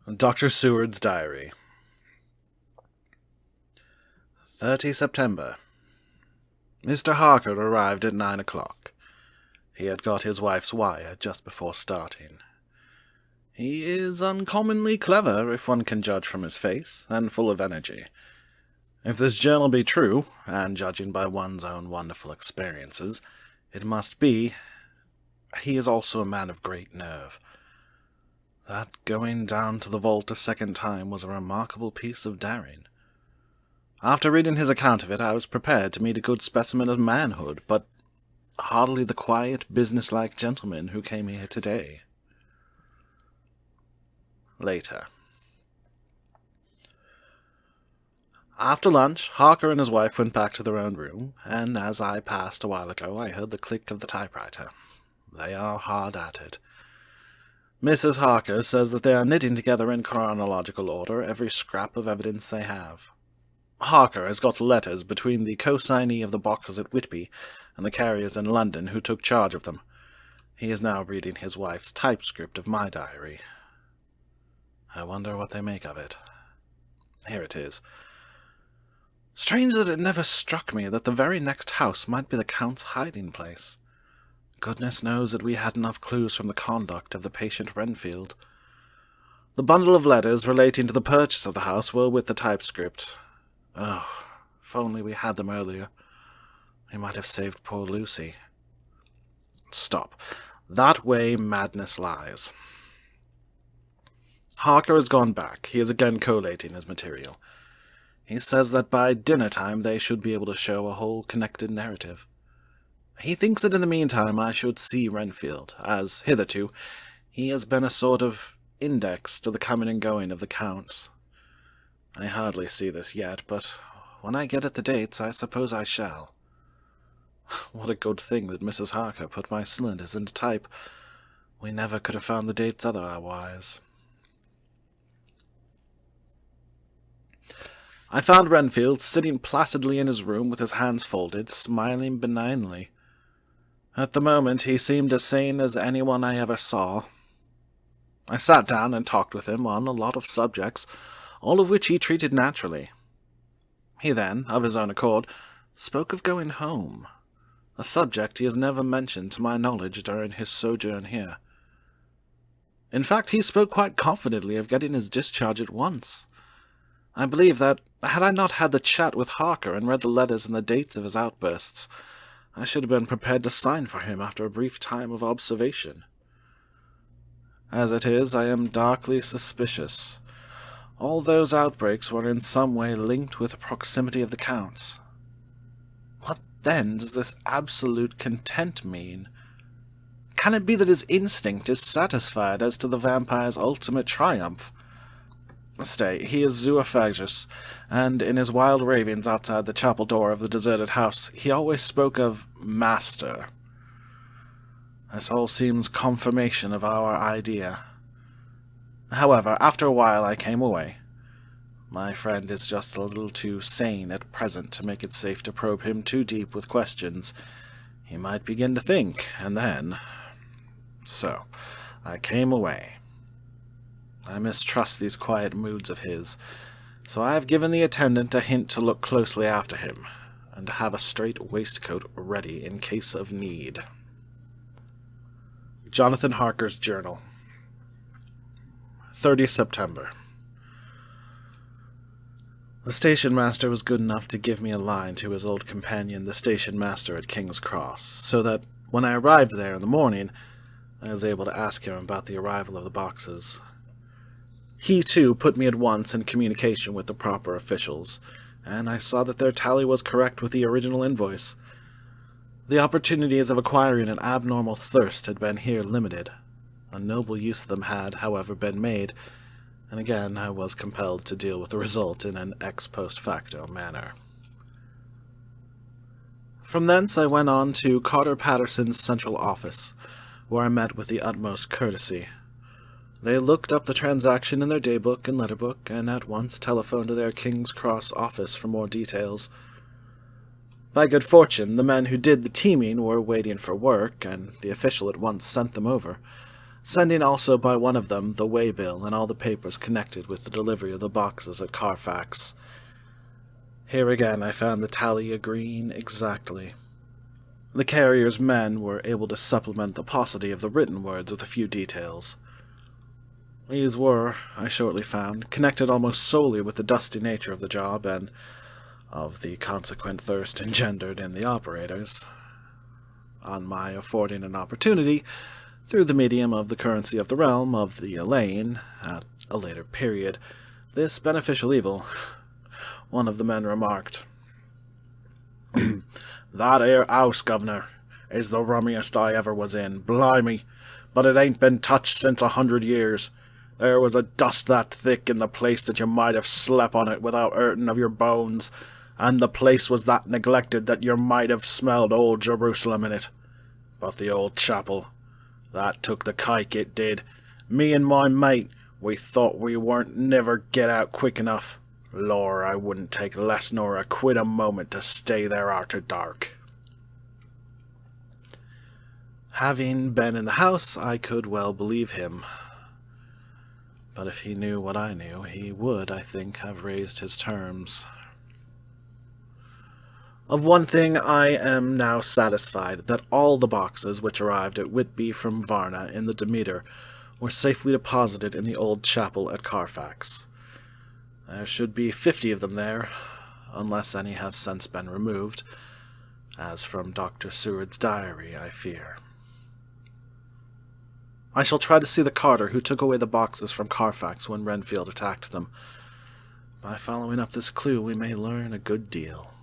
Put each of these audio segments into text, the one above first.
Dr. Seward's Diary. 30 September. Mr. Harker arrived at 9 o'clock. He had got his wife's wire just before starting. He is uncommonly clever, if one can judge from his face, and full of energy. If this journal be true, and judging by one's own wonderful experiences, it must be. He is also a man of great nerve. That going down to the vault a second time was a remarkable piece of daring. After reading his account of it, I was prepared to meet a good specimen of manhood, but hardly the quiet, businesslike gentleman who came here today. Later. After lunch, Harker and his wife went back to their own room, and as I passed a while ago, I heard the click of the typewriter. They are hard at it. Mrs. Harker says that they are knitting together in chronological order every scrap of evidence they have. Harker has got letters between the co-signee of the boxes at Whitby and the carriers in London who took charge of them. He is now reading his wife's typescript of my diary. I wonder what they make of it. Here it is. Strange that it never struck me that the very next house might be the Count's hiding place. Goodness knows that we had enough clues from the conduct of the patient Renfield. The bundle of letters relating to the purchase of the house were with the typescript. Oh, if only we had them earlier. We might have saved poor Lucy. Stop. That way madness lies. Harker has gone back. He is again collating his material. He says that by dinner-time they should be able to show a whole connected narrative. He thinks that in the meantime I should see Renfield, as, hitherto, he has been a sort of index to the coming and going of the Counts. I hardly see this yet, but when I get at the dates, I suppose I shall. What a good thing that Mrs. Harker put my cylinders into type. We never could have found the dates otherwise. I found Renfield sitting placidly in his room with his hands folded, smiling benignly. At the moment he seemed as sane as anyone I ever saw. I sat down and talked with him on a lot of subjects, all of which he treated naturally. He then, of his own accord, spoke of going home, a subject he has never mentioned to my knowledge during his sojourn here. In fact, he spoke quite confidently of getting his discharge at once. I believe that, had I not had the chat with Harker and read the letters and the dates of his outbursts, I should have been prepared to sign for him after a brief time of observation. As it is, I am darkly suspicious. All those outbreaks were in some way linked with the proximity of the Count's. What then does this absolute content mean? Can it be that his instinct is satisfied as to the vampire's ultimate triumph? Stay, he is zoophagus, and in his wild ravings outside the chapel door of the deserted house, he always spoke of Master. This all seems confirmation of our idea. However, after a while I came away. My friend is just a little too sane at present to make it safe to probe him too deep with questions. He might begin to think, and then... So, I came away. I mistrust these quiet moods of his, so I have given the attendant a hint to look closely after him, and to have a straight waistcoat ready in case of need. Jonathan Harker's Journal. 30 September. The station master was good enough to give me a line to his old companion, the station master at King's Cross, so that, when I arrived there in the morning, I was able to ask him about the arrival of the boxes. He, too, put me at once in communication with the proper officials, and I saw that their tally was correct with the original invoice. The opportunities of acquiring an abnormal thirst had been here limited. A noble use of them had, however, been made, and again I was compelled to deal with the result in an ex post facto manner. From thence I went on to Carter Patterson's central office, where I met with the utmost courtesy. They looked up the transaction in their daybook and letterbook, and at once telephoned to their King's Cross office for more details. By good fortune, the men who did the teaming were waiting for work, and the official at once sent them over. sending also by one of them the waybill and all the papers connected with the delivery of the boxes at Carfax. Here again I found the tally agreeing exactly. The carrier's men were able to supplement the paucity of the written words with a few details. These were, I shortly found, connected almost solely with the dusty nature of the job and of the consequent thirst engendered in the operators. On my affording an opportunity, through the medium of the currency of the realm of the Elaine, at a later period, this beneficial evil, one of the men remarked, "That 'ere 'ouse, governor, is the rummiest I ever was in, blimey, but it ain't been touched since 100 years. There was a dust that thick in the place that you might have slept on it without hurting of your bones, and the place was that neglected that you might have smelled old Jerusalem in it. But the old chapel, that took the kike, it did. Me and my mate, we thought we weren't never get out quick enough. Lor, I wouldn't take less nor a quid a moment to stay there arter dark." Having been in the house, I could well believe him. But if he knew what I knew, he would, I think, have raised his terms. Of one thing I am now satisfied, that all the boxes which arrived at Whitby from Varna in the Demeter were safely deposited in the old chapel at Carfax. There should be 50 of them there, unless any have since been removed, as from Dr. Seward's diary, I fear. I shall try to see the carter who took away the boxes from Carfax when Renfield attacked them. By following up this clue, we may learn a good deal.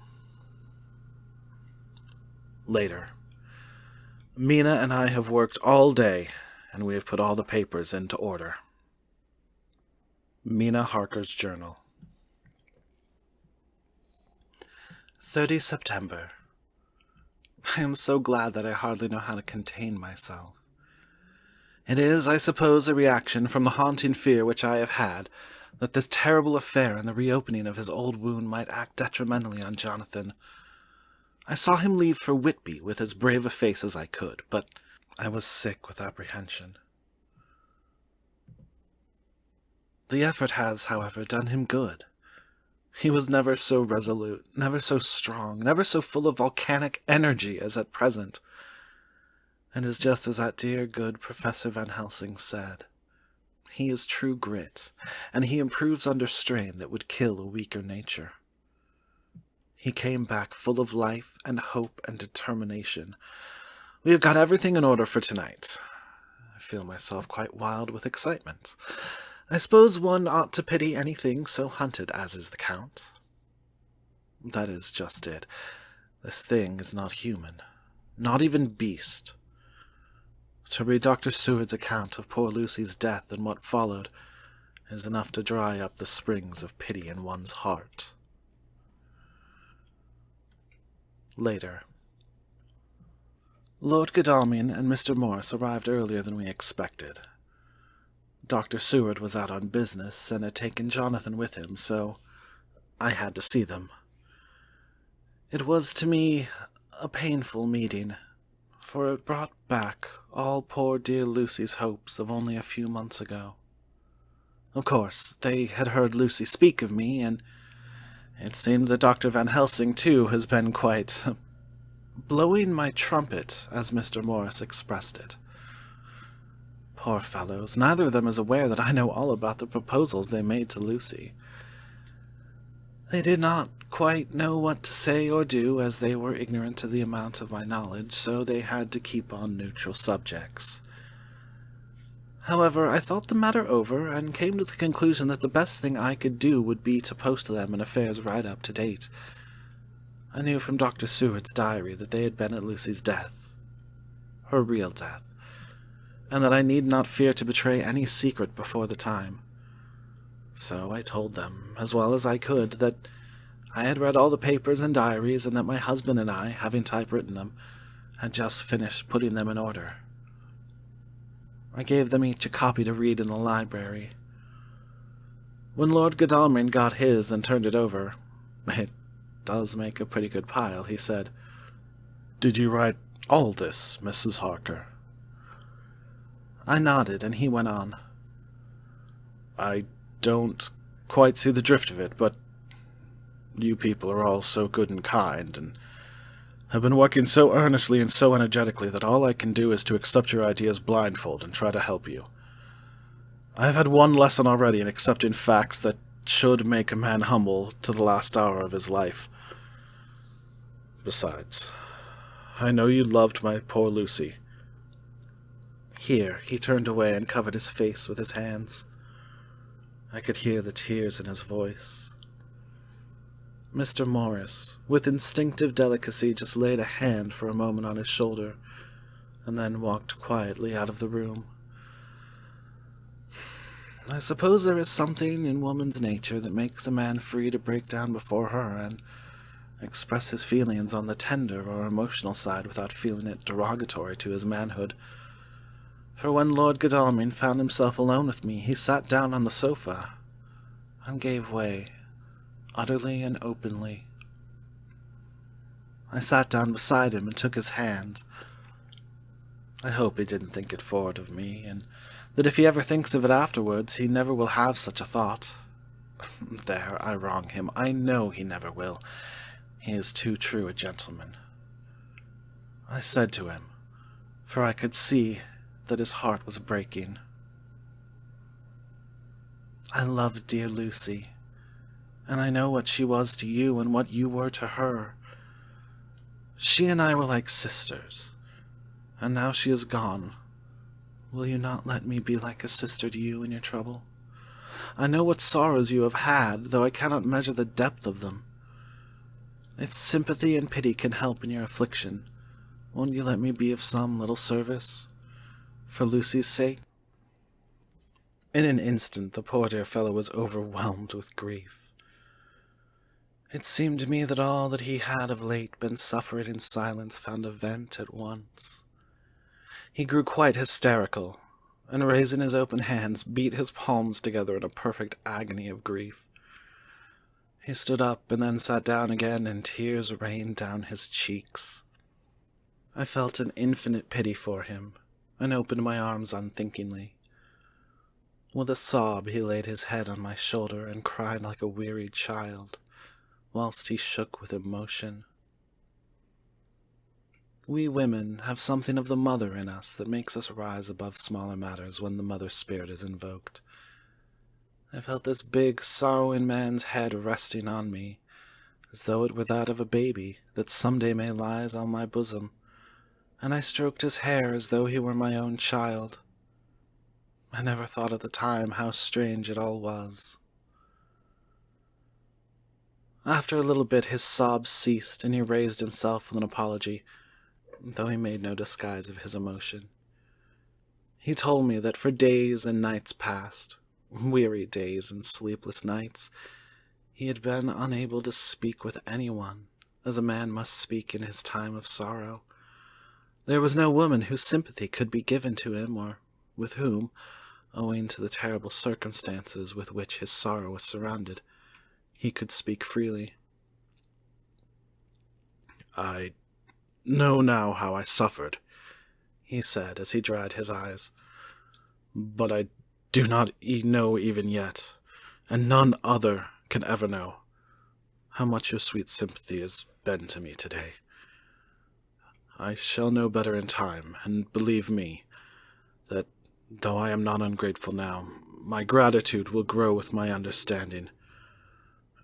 Later. Mina and I have worked all day, and we have put all the papers into order. Mina Harker's Journal. 30 September. I am so glad that I hardly know how to contain myself. It is, I suppose, a reaction from the haunting fear which I have had, that this terrible affair and the reopening of his old wound might act detrimentally on Jonathan. I saw him leave for Whitby with as brave a face as I could, but I was sick with apprehension. The effort has, however, done him good. He was never so resolute, never so strong, never so full of volcanic energy as at present. And is just as that dear good Professor Van Helsing said. He is true grit, and he improves under strain that would kill a weaker nature. He came back full of life and hope and determination. We have got everything in order for tonight. I feel myself quite wild with excitement. I suppose one ought to pity anything so hunted as is the Count. That is just it. This thing is not human, not even beast. To read Dr. Seward's account of poor Lucy's death and what followed is enough to dry up the springs of pity in one's heart. Later. Lord Godalming and Mr. Morris arrived earlier than we expected. Dr. Seward was out on business and had taken Jonathan with him, so I had to see them. It was to me a painful meeting, for it brought back all poor dear Lucy's hopes of only a few months ago. Of course, they had heard Lucy speak of me, and it seemed that Dr. Van Helsing, too, has been quite blowing my trumpet, as Mr. Morris expressed it. Poor fellows, neither of them is aware that I know all about the proposals they made to Lucy. They did not quite know what to say or do, as they were ignorant of the amount of my knowledge, so they had to keep on neutral subjects. However, I thought the matter over, and came to the conclusion that the best thing I could do would be to post them an affairs right up to date. I knew from Dr. Seward's diary that they had been at Lucy's death, her real death, and that I need not fear to betray any secret before the time. So I told them, as well as I could, that I had read all the papers and diaries, and that my husband and I, having typewritten them, had just finished putting them in order. I gave them each a copy to read in the library. When Lord Godalming got his and turned it over, it does make a pretty good pile, he said, "Did you write all this, Mrs. Harker?" I nodded, and he went on. I don't quite see the drift of it, but you people are all so good and kind, and have been working so earnestly and so energetically that all I can do is to accept your ideas blindfold and try to help you. I have had one lesson already in accepting facts that should make a man humble to the last hour of his life. Besides, I know you loved my poor Lucy. Here, he turned away and covered his face with his hands. I could hear the tears in his voice. Mr. Morris, with instinctive delicacy, just laid a hand for a moment on his shoulder, and then walked quietly out of the room. I suppose there is something in woman's nature that makes a man free to break down before her and express his feelings on the tender or emotional side without feeling it derogatory to his manhood. For when Lord Godalming found himself alone with me, he sat down on the sofa and gave way, utterly and openly. I sat down beside him and took his hand. I hope he didn't think it forward of me, and that if he ever thinks of it afterwards, he never will have such a thought. There, I wrong him. I know he never will. He is too true a gentleman. I said to him, for I could see that his heart was breaking, I loved dear Lucy, and I know what she was to you and what you were to her. She and I were like sisters, and now she is gone. Will you not let me be like a sister to you in your trouble? I know what sorrows you have had, though I cannot measure the depth of them. If sympathy and pity can help in your affliction, won't you let me be of some little service, for Lucy's sake? In an instant the poor dear fellow was overwhelmed with grief. It seemed to me that all that he had of late been suffering in silence found a vent at once. He grew quite hysterical, and raising his open hands, beat his palms together in a perfect agony of grief. He stood up and then sat down again, and tears rained down his cheeks. I felt an infinite pity for him, and opened my arms unthinkingly. With a sob he laid his head on my shoulder and cried like a wearied child, whilst he shook with emotion. We women have something of the mother in us that makes us rise above smaller matters when the mother spirit is invoked. I felt this big, sorrowing man's head resting on me, as though it were that of a baby that some day may lie on my bosom, and I stroked his hair as though he were my own child. I never thought at the time how strange it all was. After a little bit his sobs ceased, and he raised himself with an apology, though he made no disguise of his emotion. He told me that for days and nights past, weary days and sleepless nights, he had been unable to speak with anyone, as a man must speak in his time of sorrow. There was no woman whose sympathy could be given to him, or with whom, owing to the terrible circumstances with which his sorrow was surrounded, he could speak freely. I know now how I suffered, he said as he dried his eyes, but I do not know even yet, and none other can ever know, how much your sweet sympathy has been to me today. I shall know better in time, and believe me, that though I am not ungrateful now, my gratitude will grow with my understanding.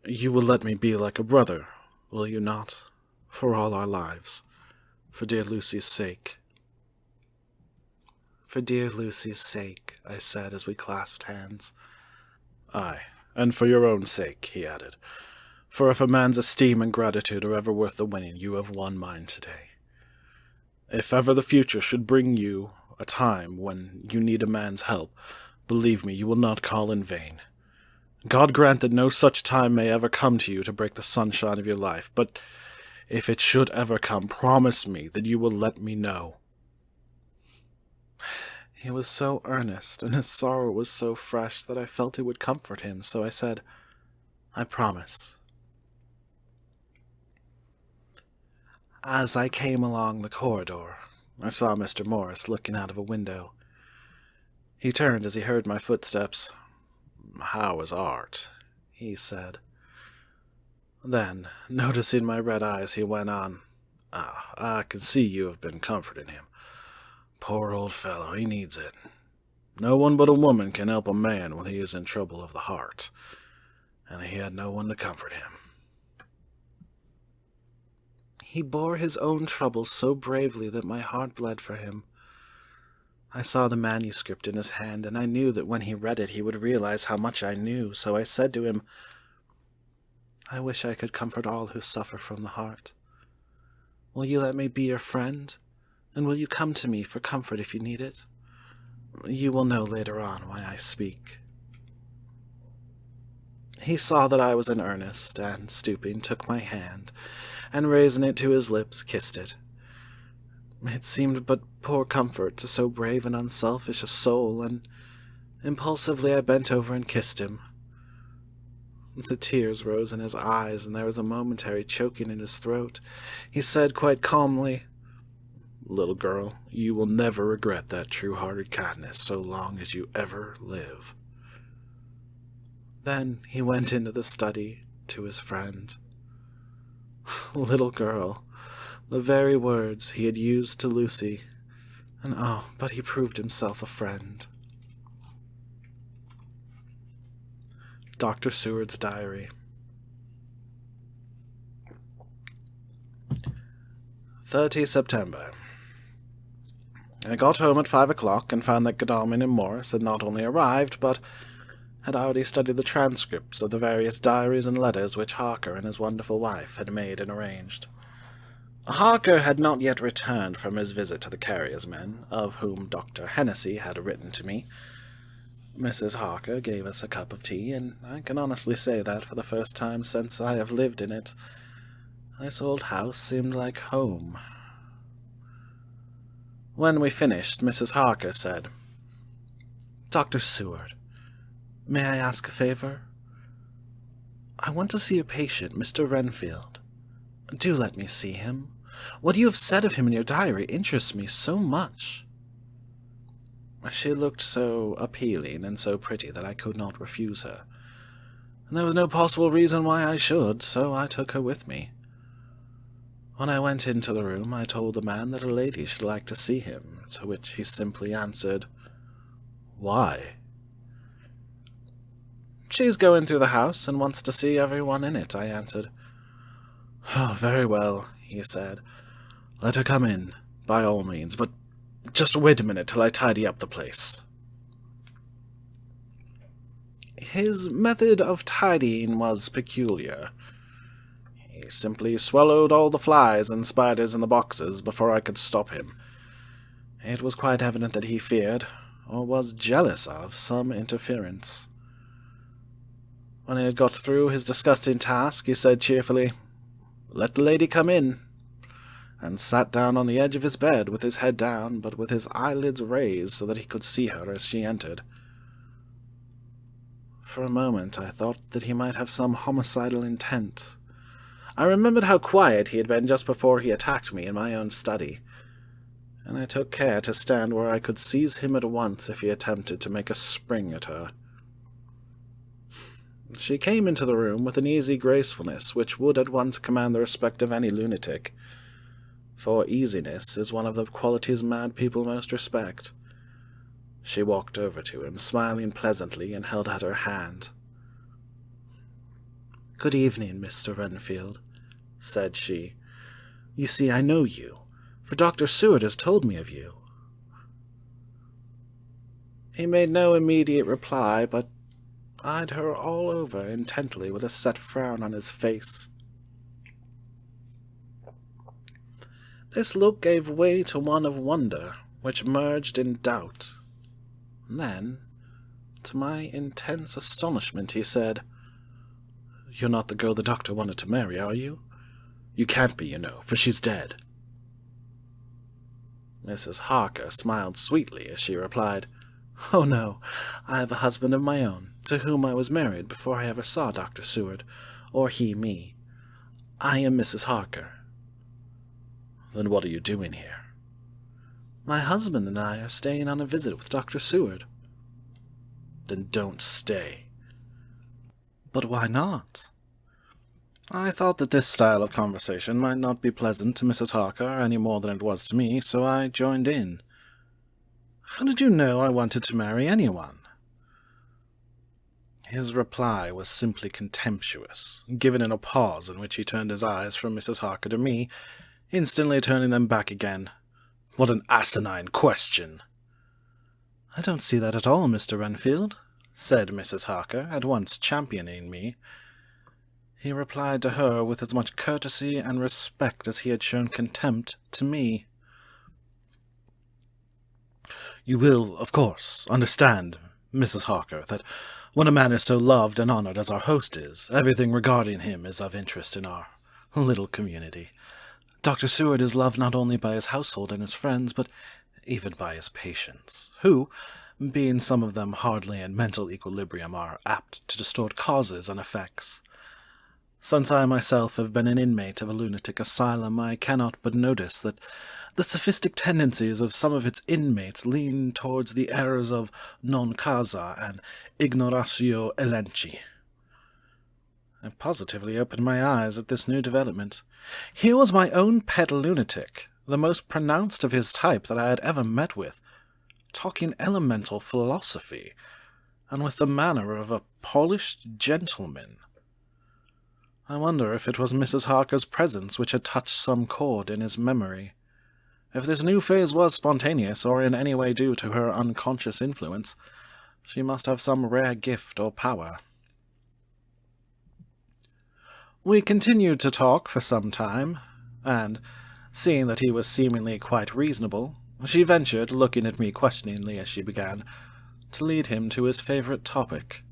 You will let me be like a brother, will you not, for all our lives, for dear Lucy's sake? For dear Lucy's sake, I said as we clasped hands. Aye, and for your own sake, he added, for if a man's esteem and gratitude are ever worth the winning, you have won mine today. If ever the future should bring you a time when you need a man's help, believe me, you will not call in vain. God grant that no such time may ever come to you to break the sunshine of your life, but if it should ever come, promise me that you will let me know. He was so earnest, and his sorrow was so fresh that I felt it would comfort him, so I said, I promise. As I came along the corridor, I saw Mr. Morris looking out of a window. He turned as he heard my footsteps. "How is Art?" he said. Then, noticing my red eyes, he went on. I can see you have been comforting him. Poor old fellow, he needs it. No one but a woman can help a man when he is in trouble of the heart, and he had no one to comfort him. He bore his own troubles so bravely that my heart bled for him. I saw the manuscript in his hand, and I knew that when he read it he would realize how much I knew, so I said to him, "I wish I could comfort all who suffer from the heart. Will you let me be your friend, and will you come to me for comfort if you need it? You will know later on why I speak." He saw that I was in earnest, and, stooping, took my hand, and raising it to his lips, kissed it. It seemed but poor comfort to so brave and unselfish a soul, and impulsively I bent over and kissed him. The tears rose in his eyes, and there was a momentary choking in his throat. He said quite calmly, "Little girl, you will never regret that true-hearted kindness so long as you ever live." Then he went into the study to his friend. Little girl, the very words he had used to Lucy, and but he proved himself a friend. Dr. Seward's Diary. 30 September. I got home at 5 o'clock and found that Godalming and Morris had not only arrived, but had already studied the transcripts of the various diaries and letters which Harker and his wonderful wife had made and arranged. Harker had not yet returned from his visit to the carrier's men, of whom Dr. Hennessy had written to me. Mrs. Harker gave us a cup of tea, and I can honestly say that for the first time since I have lived in it, this old house seemed like home. When we finished, Mrs. Harker said, "Dr. Seward, may I ask a favor? I want to see a patient, Mr. Renfield. Do let me see him. What you have said of him in your diary interests me so much." She looked so appealing and so pretty that I could not refuse her, and there was no possible reason why I should, so I took her with me. When I went into the room, I told the man that a lady should like to see him, to which he simply answered, "Why?" "She's going through the house and wants to see everyone in it," I answered. "Oh, very well," he said. "Let her come in, by all means, but just wait a minute till I tidy up the place." His method of tidying was peculiar. He simply swallowed all the flies and spiders in the boxes before I could stop him. It was quite evident that he feared, or was jealous of, some interference. When he had got through his disgusting task, he said cheerfully, "Let the lady come in," and sat down on the edge of his bed with his head down, but with his eyelids raised so that he could see her as she entered. For a moment I thought that he might have some homicidal intent. I remembered how quiet he had been just before he attacked me in my own study, and I took care to stand where I could seize him at once if he attempted to make a spring at her. She came into the room with an easy gracefulness which would at once command the respect of any lunatic, for easiness is one of the qualities mad people most respect. She walked over to him, smiling pleasantly, and held out her hand. "Good evening, Mr. Renfield," said she. "You see, I know you, for Dr. Seward has told me of you." He made no immediate reply, but eyed her all over intently with a set frown on his face. This look gave way to one of wonder, which merged in doubt. Then, to my intense astonishment, he said, "You're not the girl the doctor wanted to marry, are you? You can't be, you know, for she's dead." Mrs. Harker smiled sweetly as she replied, "Oh, no, I have a husband of my own, to whom I was married before I ever saw Dr. Seward, or he me. I am Mrs. Harker." "Then what are you doing here?" "My husband and I are staying on a visit with Dr. Seward." then don't stay." "But why not?" I thought that this style of conversation might not be pleasant to Mrs. Harker any more than it was to me, so I joined in. "How did you know I wanted to marry anyone?" His reply was simply contemptuous, given in a pause in which he turned his eyes from Mrs. Harker to me, instantly turning them back again. "What an asinine question!" "I don't see that at all, Mr. Renfield," said Mrs. Harker, at once championing me. He replied to her with as much courtesy and respect as he had shown contempt to me. "You will, of course, understand, Mrs. Harker, that when a man is so loved and honored as our host is, everything regarding him is of interest in our little community. Dr. Seward is loved not only by his household and his friends, but even by his patients, who, being some of them hardly in mental equilibrium, are apt to distort causes and effects. Since I myself have been an inmate of a lunatic asylum, I cannot but notice that the sophistic tendencies of some of its inmates lean towards the errors of non causa and ignoratio elenchi." I positively opened my eyes at this new development. Here was my own pet lunatic, the most pronounced of his type that I had ever met with, talking elemental philosophy, and with the manner of a polished gentleman. I wonder if it was Mrs. Harker's presence which had touched some chord in his memory. If this new phase was spontaneous, or in any way due to her unconscious influence, she must have some rare gift or power. We continued to talk for some time, and, seeing that he was seemingly quite reasonable, she ventured, looking at me questioningly as she began, to lead him to his favourite topic.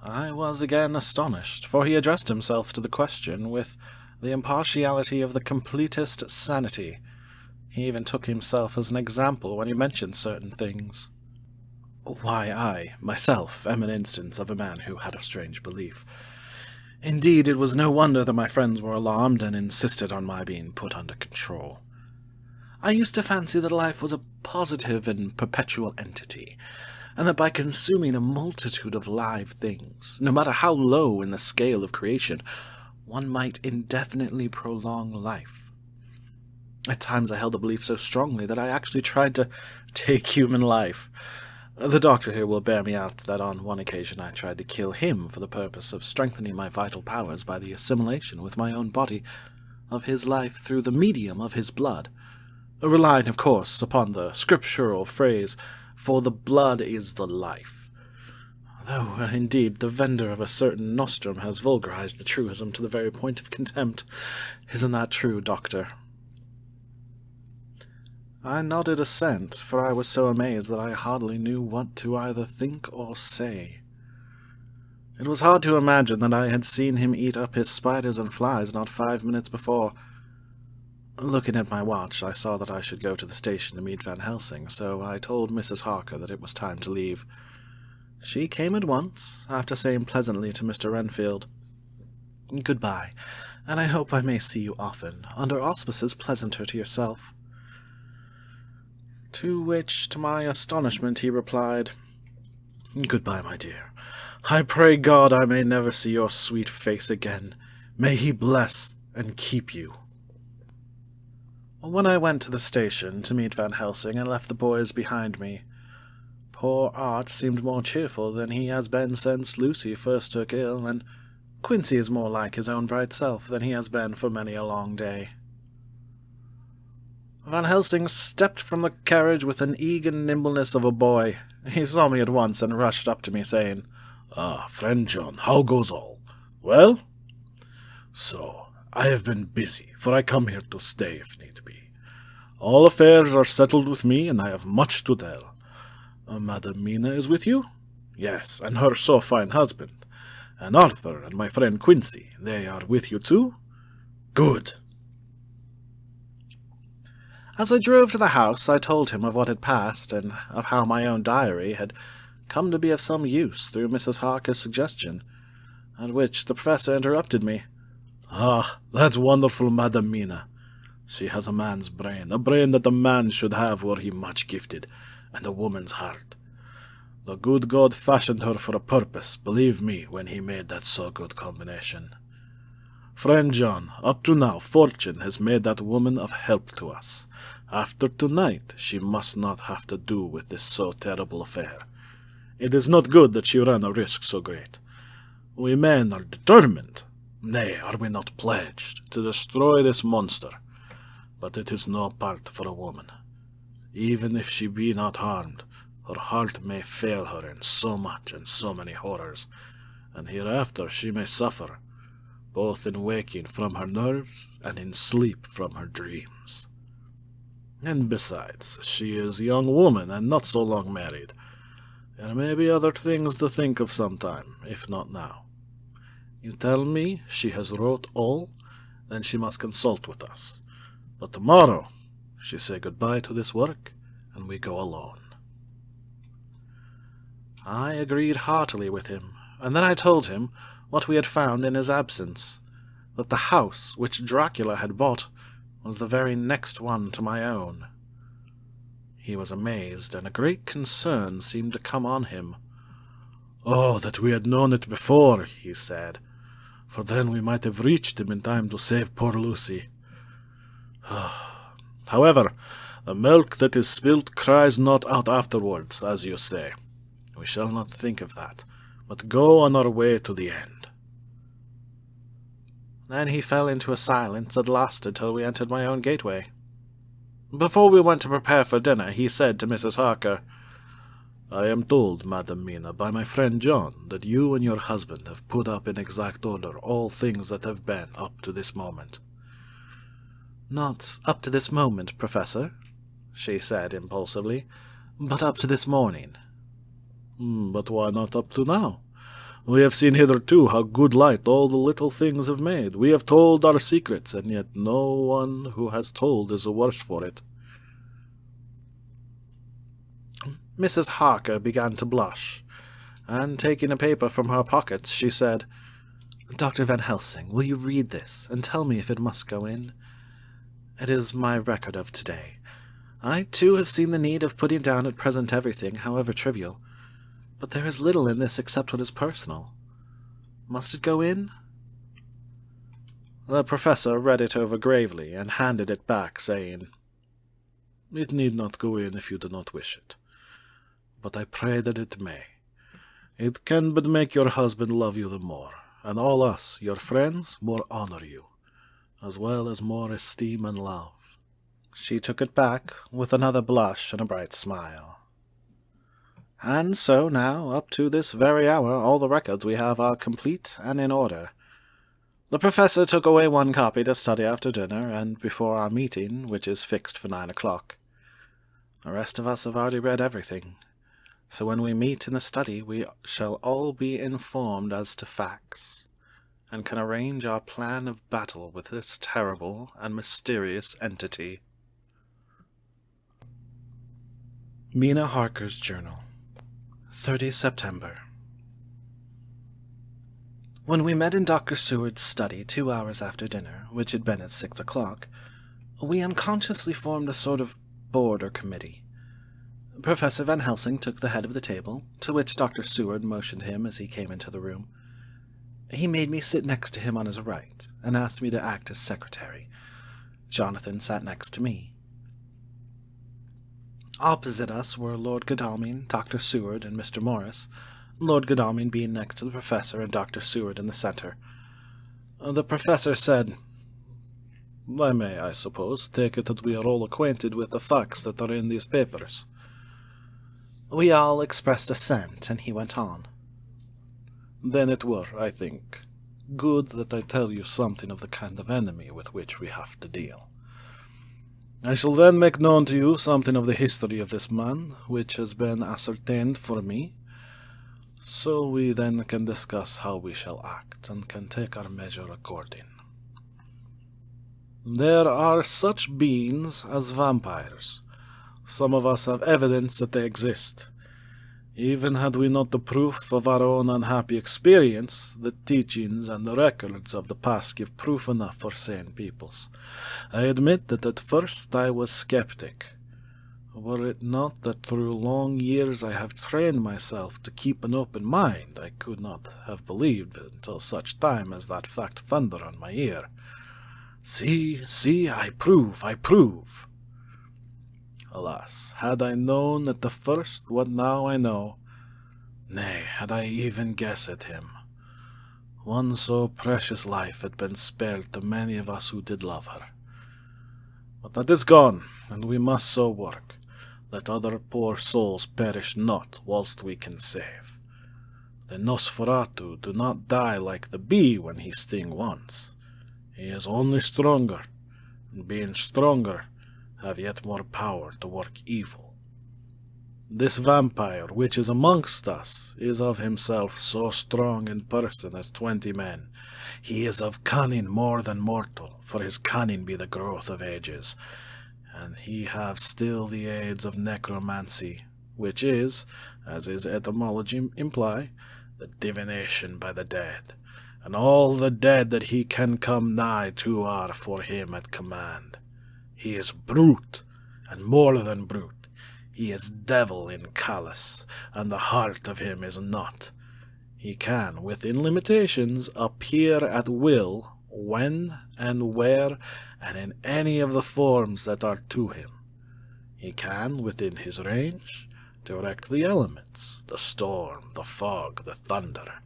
I was again astonished, for he addressed himself to the question with the impartiality of the completest sanity. He even took himself as an example when he mentioned certain things. Why, I, myself, am an instance of a man who had a strange belief. Indeed, it was no wonder that my friends were alarmed and insisted on my being put under control. I used to fancy that life was a positive and perpetual entity, and that by consuming a multitude of live things, no matter how low in the scale of creation, one might indefinitely prolong life. At times I held the belief so strongly that I actually tried to take human life. The doctor here will bear me out that on one occasion I tried to kill him for the purpose of strengthening my vital powers by the assimilation with my own body of his life through the medium of his blood, relying, of course, upon the scriptural phrase, "For the blood is the life." Though, indeed, the vendor of a certain nostrum has vulgarized the truism to the very point of contempt. Isn't that true, Doctor? I nodded assent, for I was so amazed that I hardly knew what to either think or say. It was hard to imagine that I had seen him eat up his spiders and flies not 5 minutes before. Looking at my watch, I saw that I should go to the station to meet Van Helsing, so I told Mrs. Harker that it was time to leave. She came at once, after saying pleasantly to Mr. Renfield, "Goodbye, and I hope I may see you often, under auspices pleasanter to yourself." To which, to my astonishment, he replied, "Goodbye, my dear. I pray God I may never see your sweet face again. May he bless and keep you." When I went to the station to meet Van Helsing and left the boys behind me, poor Art seemed more cheerful than he has been since Lucy first took ill, and Quincy is more like his own bright self than he has been for many a long day. Van Helsing stepped from the carriage with an eager nimbleness of a boy. He saw me at once and rushed up to me, saying, "Ah, friend John, how goes all? Well?" "So, I have been busy, for I come here to stay if need be. All affairs are settled with me, and I have much to tell. Madam Mina is with you?" "Yes, and her so fine husband. And Arthur and my friend Quincy, they are with you too?" "Good." As I drove to the house, I told him of what had passed, and of how my own diary had come to be of some use through Mrs. Harker's suggestion, at which the professor interrupted me. "Ah, that's wonderful, Madam Mina. She has a man's brain, a brain that a man should have were he much gifted, and a woman's heart. The good God fashioned her for a purpose, believe me, when he made that so good combination. Friend John, up to now fortune has made that woman of help to us. After tonight she must not have to do with this so terrible affair. It is not good that she ran a risk so great. We men are determined, nay, are we not pledged, to destroy this monster, but it is no part for a woman. Even if she be not harmed, her heart may fail her in so much and so many horrors, and hereafter she may suffer, both in waking from her nerves and in sleep from her dreams. And besides, she is a young woman and not so long married. There may be other things to think of sometime, if not now. You tell me she has wrote all, then she must consult with us. But tomorrow she say goodbye to this work, and we go alone. I agreed heartily with him, and then I told him what we had found in his absence, that the house which Dracula had bought was the very next one to my own. He was amazed, and a great concern seemed to come on him. "Oh, that we had known it before," he said, "for then we might have reached him in time to save poor Lucy. However, the milk that is spilt cries not out afterwards, as you say. We shall not think of that, but go on our way to the end." Then he fell into a silence that lasted till we entered my own gateway. Before we went to prepare for dinner, he said to Mrs. Harker, "I am told, Madam Mina, by my friend John, that you and your husband have put up in exact order all things that have been up to this moment." "Not up to this moment, Professor," she said impulsively, "but up to this morning." "But why not up to now? We have seen hitherto how good light all the little things have made. We have told our secrets, and yet no one who has told is the worse for it." Mrs. Harker began to blush, and taking a paper from her pocket, she said, "Dr. Van Helsing, will you read this, and tell me if it must go in? It is my record of today. I, too, have seen the need of putting down at present everything, however trivial. But there is little in this except what is personal. Must it go in?" The professor read it over gravely, and handed it back, saying, "It need not go in if you do not wish it. But I pray that it may. It can but make your husband love you the more, and all us, your friends, more honor you, as well as more esteem and love." She took it back, with another blush and a bright smile. And so now, up to this very hour, all the records we have are complete and in order. The professor took away one copy to study after dinner, and before our meeting, which is fixed for 9 o'clock. The rest of us have already read everything, so when we meet in the study we shall all be informed as to facts, and can arrange our plan of battle with this terrible and mysterious entity. Mina Harker's Journal, 30 September. When we met in Dr. Seward's study 2 hours after dinner, which had been at 6 o'clock, we unconsciously formed a sort of board or committee. Professor Van Helsing took the head of the table, to which Dr. Seward motioned him as he came into the room. He made me sit next to him on his right, and asked me to act as secretary. Jonathan sat next to me. Opposite us were Lord Godalming, Dr. Seward, and Mr. Morris, Lord Godalming being next to the professor and Dr. Seward in the center. The professor said, "I may, I suppose, take it that we are all acquainted with the facts that are in these papers." We all expressed assent, and he went on. "Then it were, I think, good that I tell you something of the kind of enemy with which we have to deal. I shall then make known to you something of the history of this man, which has been ascertained for me, so we then can discuss how we shall act, and can take our measure according. There are such beings as vampires. Some of us have evidence that they exist. Even had we not the proof of our own unhappy experience, the teachings and the records of the past give proof enough for sane peoples. I admit that at first I was skeptic. Were it not that through long years I have trained myself to keep an open mind, I could not have believed until such time as that fact thundered on my ear. See, I prove. Alas, had I known at the first what now I know, nay, had I even guessed at him, one so precious life had been spared to many of us who did love her. But that is gone, and we must so work, that other poor souls perish not whilst we can save. The Nosferatu do not die like the bee when he sting once. He is only stronger, and being stronger, have yet more power to work evil. This vampire which is amongst us is of himself so strong in person as 20 men. He is of cunning more than mortal, for his cunning be the growth of ages, and he have still the aids of necromancy, which is, as his etymology imply, the divination by the dead, and all the dead that he can come nigh to are for him at command. He is brute, and more than brute. He is devil in callous, and the heart of him is not. He can, within limitations, appear at will, when and where, and in any of the forms that are to him. He can, within his range, direct the elements, the storm, the fog, the thunder.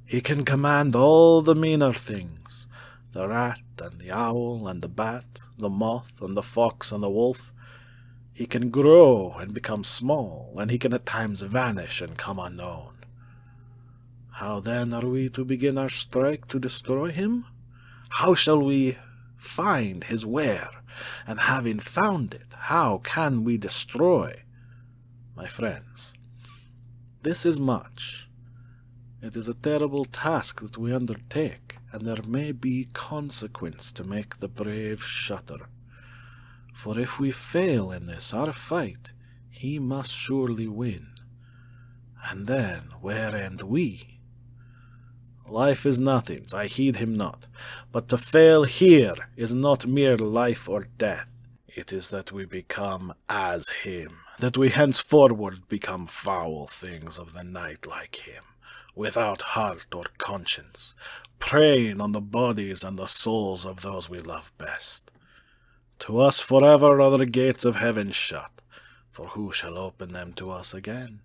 He can command all the meaner things, the rat and the owl and the bat, the moth and the fox and the wolf. He can grow and become small, and he can at times vanish and come unknown. How then are we to begin our strike to destroy him? How shall we find his where? And having found it, how can we destroy? My friends, this is much. It is a terrible task that we undertake, and there may be consequence to make the brave shudder. For if we fail in this our fight, he must surely win. And then where end we? Life is nothing, I heed him not, but to fail here is not mere life or death. It is that we become as him, that we henceforward become foul things of the night like him, without heart or conscience, preying on the bodies and the souls of those we love best. To us forever are the gates of heaven shut, for who shall open them to us again?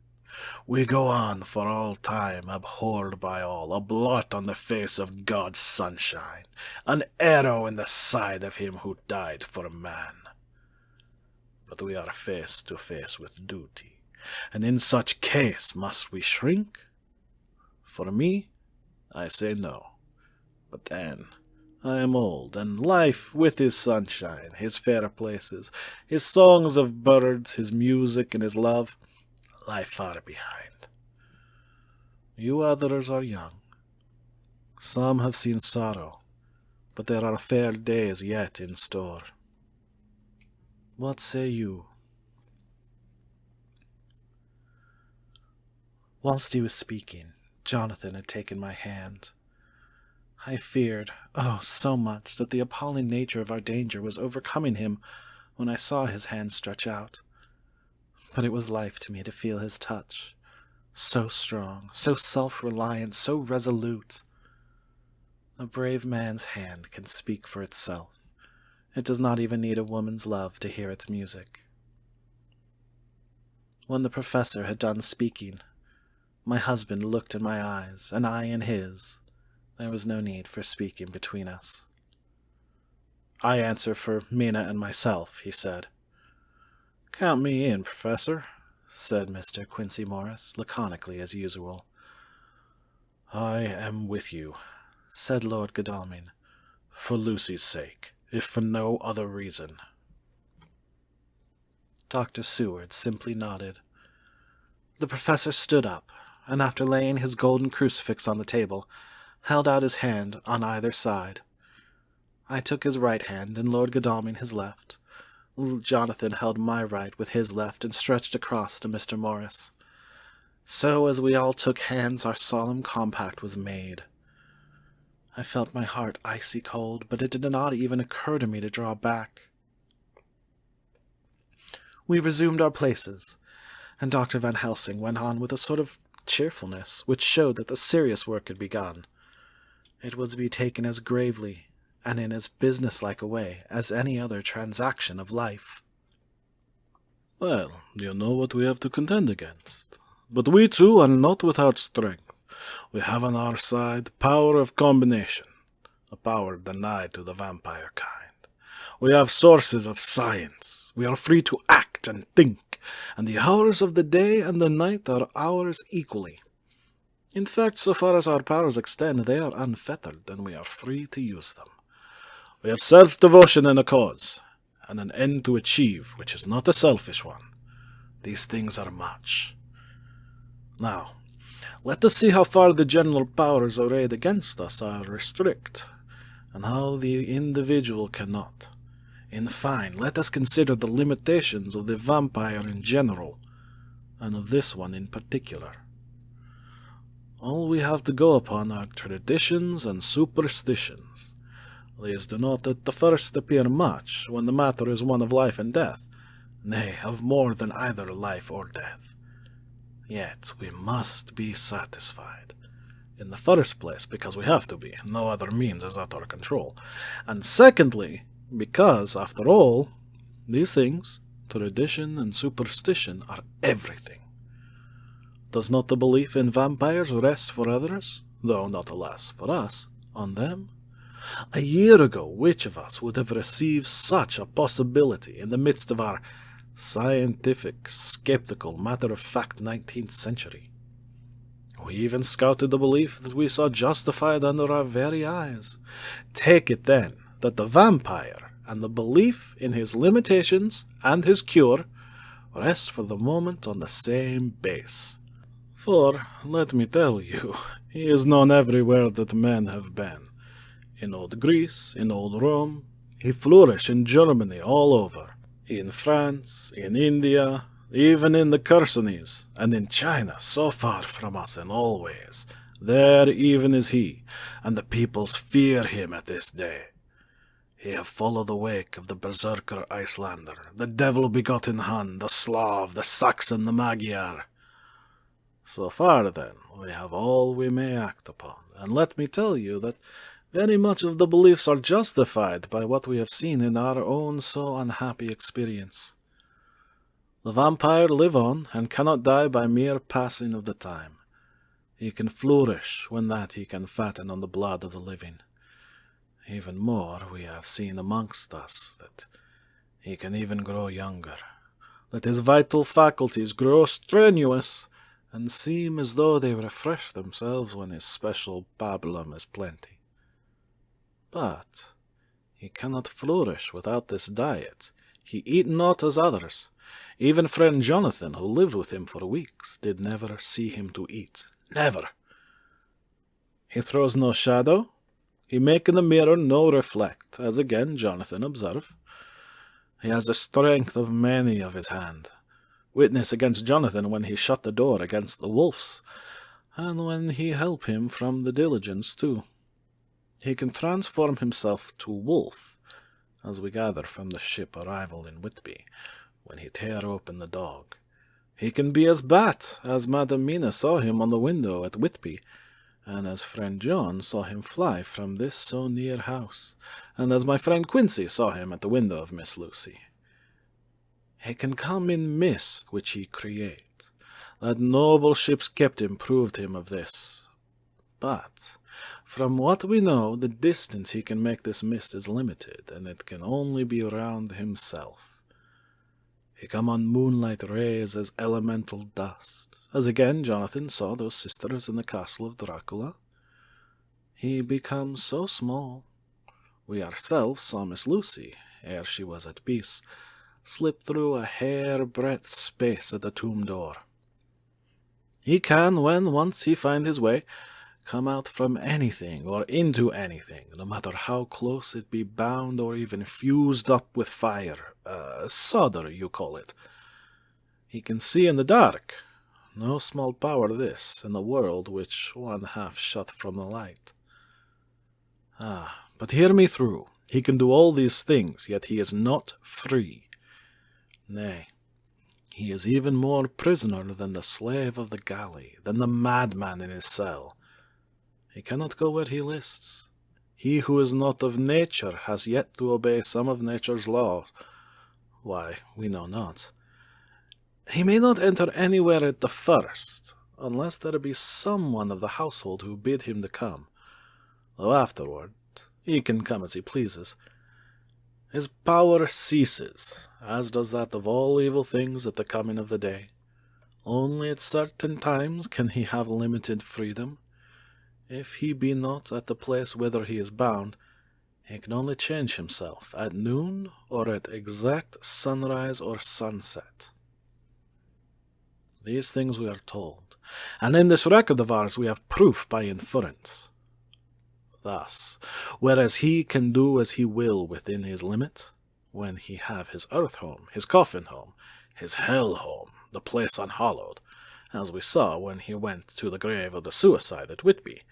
We go on for all time, abhorred by all, a blot on the face of God's sunshine, an arrow in the side of him who died for man. But we are face to face with duty, and in such case must we shrink? For me, I say no. But then, I am old, and life, with his sunshine, his fair places, his songs of birds, his music, and his love, lie far behind. You others are young. Some have seen sorrow, but there are fair days yet in store. What say you? Whilst he was speaking, Jonathan had taken my hand. I feared, oh, so much, that the appalling nature of our danger was overcoming him when I saw his hand stretch out. But it was life to me to feel his touch. So strong, so self-reliant, so resolute. A brave man's hand can speak for itself. It does not even need a woman's love to hear its music. When the professor had done speaking, my husband looked in my eyes, and I in his. There was no need for speaking between us. I answer for Mina and myself, he said. Count me in, Professor, said Mr. Quincy Morris, laconically as usual. I am with you, said Lord Godalming, for Lucy's sake, if for no other reason. Dr. Seward simply nodded. The professor stood up, and after laying his golden crucifix on the table, held out his hand on either side. I took his right hand, and Lord Godalming his left. Jonathan held my right with his left and stretched across to Mr. Morris. So as we all took hands, our solemn compact was made. I felt my heart icy cold, but it did not even occur to me to draw back. We resumed our places, and Dr. Van Helsing went on with a sort of cheerfulness which showed that the serious work had begun. It was to be taken as gravely and in as businesslike a way as any other transaction of life. Well, you know what we have to contend against. But we too are not without strength. We have on our side power of combination, a power denied to the vampire kind. We have sources of science. We are free to act and think, and the hours of the day and the night are ours equally. In fact, so far as our powers extend, they are unfettered, and we are free to use them. We have self-devotion in a cause, and an end to achieve, which is not a selfish one. These things are much. Now, let us see how far the general powers arrayed against us are restrict, and how the individual cannot. In fine, let us consider the limitations of the vampire in general, and of this one in particular. All we have to go upon are traditions and superstitions. These do not at the first appear much, when the matter is one of life and death, nay, of more than either life or death. Yet we must be satisfied. In the first place, because we have to be, no other means is at our control. And secondly, because, after all, these things, tradition and superstition, are everything. Does not the belief in vampires rest for others, though not alas for us, on them? A year ago, which of us would have received such a possibility in the midst of our scientific, skeptical, matter-of-fact 19th century? We even scouted the belief that we saw justified under our very eyes. Take it, then, that the vampire and the belief in his limitations and his cure rest for the moment on the same base. For, let me tell you, he is known everywhere that men have been. In old Greece, in old Rome, he flourished in Germany all over, in France, in India, even in the Chersonese, and in China, so far from us in all ways. There even is he, and the peoples fear him at this day. He have followed the wake of the berserker Icelander, the devil-begotten Hun, the Slav, the Saxon, the Magyar. So far, then, we have all we may act upon, and let me tell you that very much of the beliefs are justified by what we have seen in our own so unhappy experience. The vampire live on, and cannot die by mere passing of the time. He can flourish when that he can fatten on the blood of the living. Even more, we have seen amongst us that he can even grow younger, that his vital faculties grow strenuous, and seem as though they refresh themselves when his special pabulum is plenty. But he cannot flourish without this diet. He eat not as others. Even friend Jonathan, who lived with him for weeks, did never see him to eat. Never. He throws no shadow. He make in the mirror no reflect, as again Jonathan observe. He has the strength of many of his hand. Witness against Jonathan when he shut the door against the wolves, and when he help him from the diligence too. He can transform himself to wolf, as we gather from the ship arrival in Whitby, when he tear open the dog. He can be as bat, as Madam Mina saw him on the window at Whitby, and as friend John saw him fly from this so near house, and as my friend Quincy saw him at the window of Miss Lucy. He can come in mist which he create. That noble ship's captain proved him of this. But, from what we know, the distance he can make this mist is limited, and it can only be round himself. He come on moonlight rays as elemental dust, as again Jonathan saw those sisters in the castle of Dracula. He becomes so small. We ourselves saw Miss Lucy, ere she was at peace, slip through a hair-breadth space at the tomb door. He can, when once he find his way, come out from anything or into anything, no matter how close it be bound or even fused up with fire, solder you call it. He can see in the dark. No small power this, in the world which one half shut from the light. But hear me through. He can do all these things, yet he is not free. Nay, He is even more prisoner than the slave of the galley, than the madman in his cell. He cannot go where he lists. He who is not of nature has yet to obey some of nature's laws. Why, we know not. He may not enter anywhere at the first, unless there be someone of the household who bid him to come, though afterward he can come as he pleases. His power ceases, as does that of all evil things at the coming of the day. Only at certain times can he have limited freedom. If he be not at the place whither he is bound, he can only change himself at noon or at exact sunrise or sunset. These things we are told, and in this record of ours we have proof by inference. Thus, whereas he can do as he will within his limits, when he have his earth home, his coffin home, his hell home, the place unhallowed, as we saw when he went to the grave of the suicide at Whitby,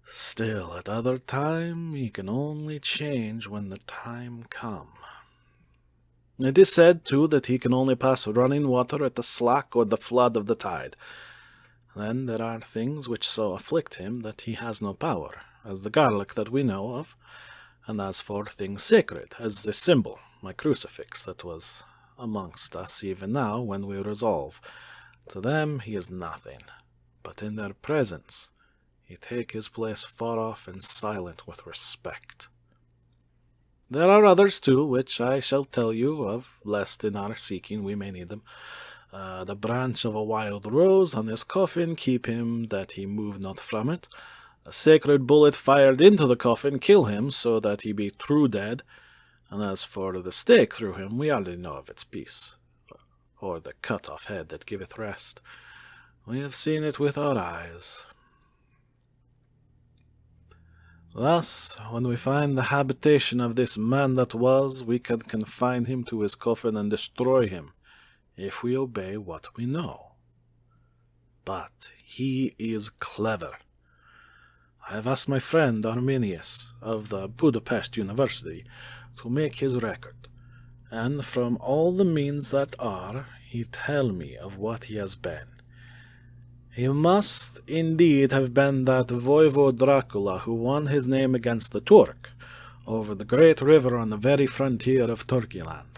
still at other time he can only change when the time come. It is said, too, that he can only pass running water at the slack or the flood of the tide. Then there are things which so afflict him that he has no power, as the garlic that we know of, and as for things sacred, as the symbol, my crucifix, that was amongst us even now when we resolve. To them he is nothing, but in their presence he take his place far off and silent with respect. There are others, too, which I shall tell you of, lest in our seeking we may need them. The branch of a wild rose on his coffin keep him that he move not from it. A sacred bullet fired into the coffin kill him so that he be true dead. And as for the stake through him, we already know of its peace, or the cut-off head that giveth rest. We have seen it with our eyes. Thus, when we find the habitation of this man that was, we can confine him to his coffin and destroy him, if we obey what we know. But he is clever. I have asked my friend Arminius of the Budapest University to make his record, and from all the means that are, he tell me of what he has been. He must indeed have been that voivode Dracula who won his name against the Turk, over the great river on the very frontier of Turkeyland.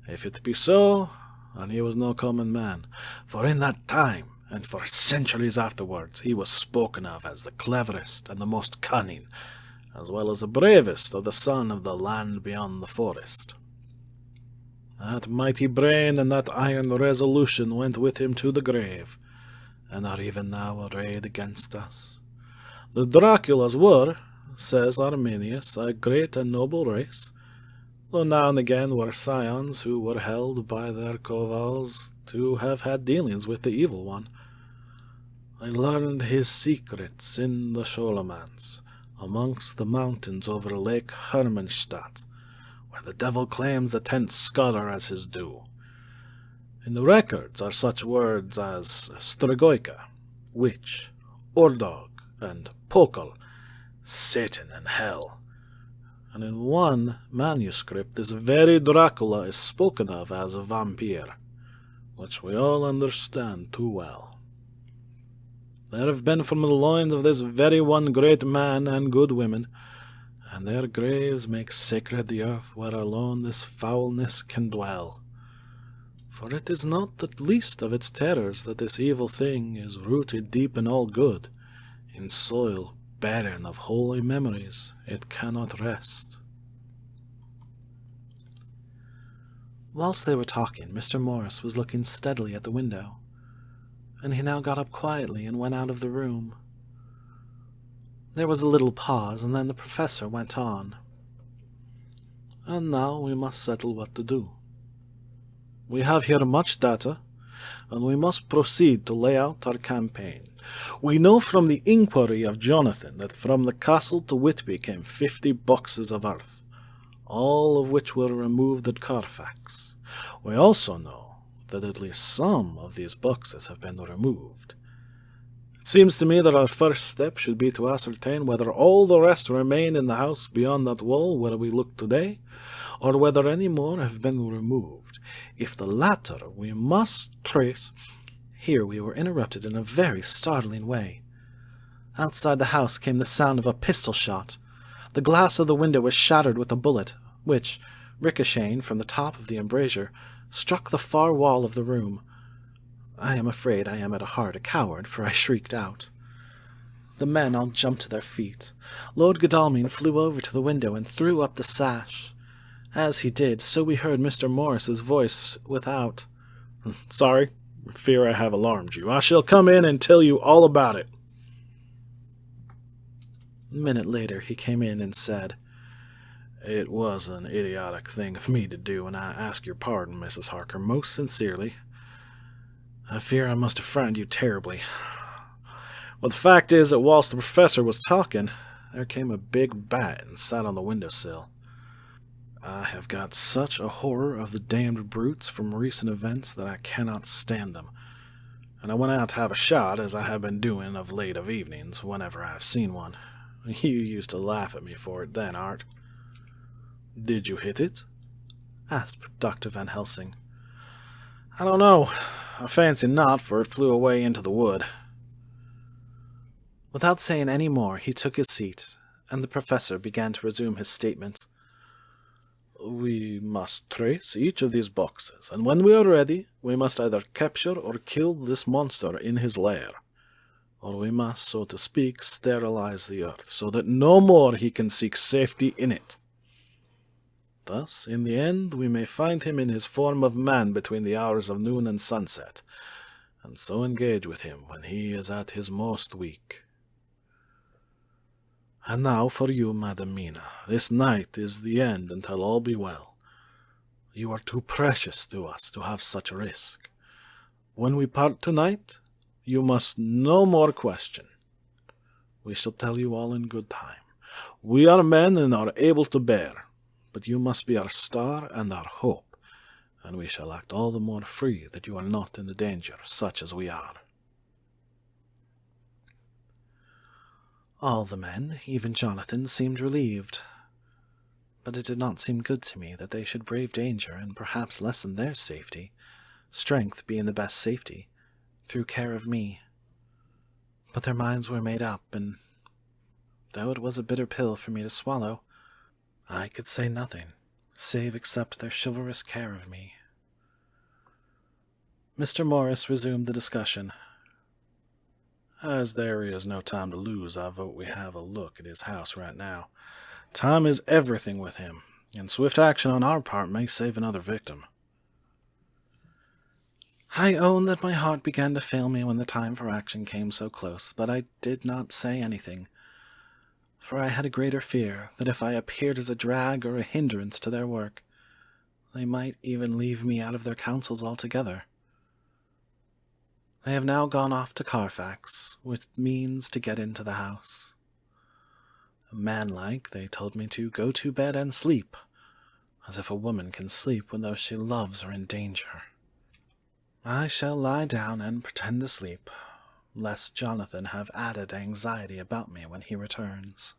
If it be so, then he was no common man, for in that time, and for centuries afterwards, he was spoken of as the cleverest and the most cunning, as well as the bravest of the son of the land beyond the forest. That mighty brain and that iron resolution went with him to the grave, and are even now arrayed against us. The Draculas were, says Arminius, a great and noble race, though now and again were scions who were held by their covals to have had dealings with the evil one. I learned his secrets in the Scholomance, amongst the mountains over Lake Hermannstadt, where the devil claims the 10th scholar as his due. In the records are such words as Stregoica, witch, Ordog, and Pokal, Satan and hell. And in one manuscript this very Dracula is spoken of as a vampire, which we all understand too well. There have been from the loins of this very one great man and good women, and their graves make sacred the earth where alone this foulness can dwell. For it is not the least of its terrors that this evil thing is rooted deep in all good, in soil barren of holy memories it cannot rest. Whilst they were talking, Mr. Morris was looking steadily at the window, and he now got up quietly and went out of the room. There was a little pause, and then the professor went on. And now we must settle what to do. We have here much data, and we must proceed to lay out our campaign. We know from the inquiry of Jonathan that from the castle to Whitby came 50 boxes of earth, all of which were removed at Carfax. We also know that at least some of these boxes have been removed. It seems to me that our first step should be to ascertain whether all the rest remain in the house beyond that wall where we look today, or whether any more have been removed. If the latter, we must trace—" Here we were interrupted in a very startling way. Outside the house came the sound of a pistol shot. The glass of the window was shattered with a bullet, which, ricocheting from the top of the embrasure, struck the far wall of the room. I am afraid I am at heart a coward, for I shrieked out. The men all jumped to their feet. Lord Godalming flew over to the window and threw up the sash. As he did, so we heard Mr. Morris's voice without. "Sorry, fear I have alarmed you. I shall come in and tell you all about it." A minute later he came in and said, "It was an idiotic thing of me to do, and I ask your pardon, Mrs. Harker, most sincerely. I fear I must have frightened you terribly. Well, the fact is that whilst the professor was talking, there came a big bat and sat on the windowsill. I have got such a horror of the damned brutes from recent events that I cannot stand them, and I went out to have a shot, as I have been doing of late of evenings whenever I have seen one. You used to laugh at me for it then, Art." "Did you hit it?" asked Dr. Van Helsing. "I don't know. I fancy not, for it flew away into the wood." Without saying any more, he took his seat, and the professor began to resume his statement. "We must trace each of these boxes, and when we are ready, we must either capture or kill this monster in his lair, or we must, so to speak, sterilize the earth, so that no more he can seek safety in it. Thus, in the end, we may find him in his form of man between the hours of noon and sunset, and so engage with him when he is at his most weak. And now for you, Madam Mina. This night is the end until all be well. You are too precious to us to have such risk. When we part tonight, you must no more question. We shall tell you all in good time. We are men and are able to bear, but you must be our star and our hope, and we shall act all the more free that you are not in the danger, such as we are." All the men, even Jonathan, seemed relieved. But it did not seem good to me that they should brave danger and perhaps lessen their safety, strength being the best safety, through care of me. But their minds were made up, and though it was a bitter pill for me to swallow, I could say nothing, save accept their chivalrous care of me. Mr. Morris resumed the discussion. "As there is no time to lose, I vote we have a look at his house right now. Time is everything with him, and swift action on our part may save another victim." I own that my heart began to fail me when the time for action came so close, but I did not say anything, for I had a greater fear that if I appeared as a drag or a hindrance to their work, they might even leave me out of their counsels altogether. They have now gone off to Carfax, with means to get into the house. Manlike, they told me to go to bed and sleep, as if a woman can sleep when those she loves are in danger. I shall lie down and pretend to sleep, lest Jonathan have added anxiety about me when he returns.